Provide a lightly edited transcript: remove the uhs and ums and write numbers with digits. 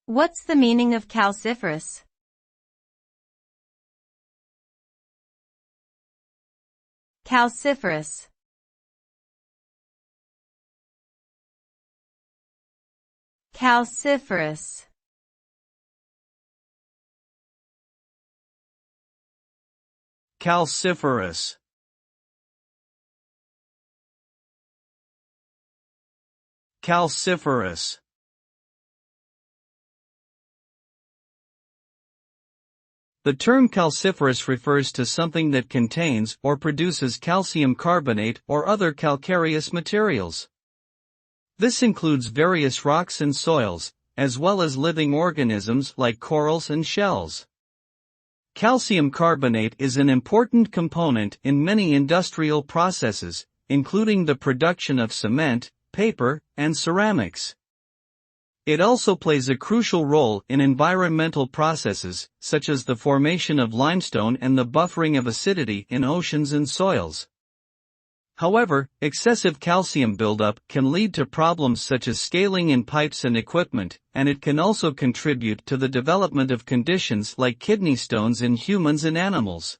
What's the meaning of calciferous? Calciferous. Calciferous. Calciferous. Calciferous. The term calciferous refers to something that contains or produces calcium carbonate or other calcareous materials. This includes various rocks and soils, as well as living organisms like corals and shells. Calcium carbonate is an important component in many industrial processes, including the production of cement, paper, and ceramics. It also plays a crucial role in environmental processes, such as the formation of limestone and the buffering of acidity in oceans and soils. However, excessive calcium buildup can lead to problems such as scaling in pipes and equipment, and it can also contribute to the development of conditions like kidney stones in humans and animals.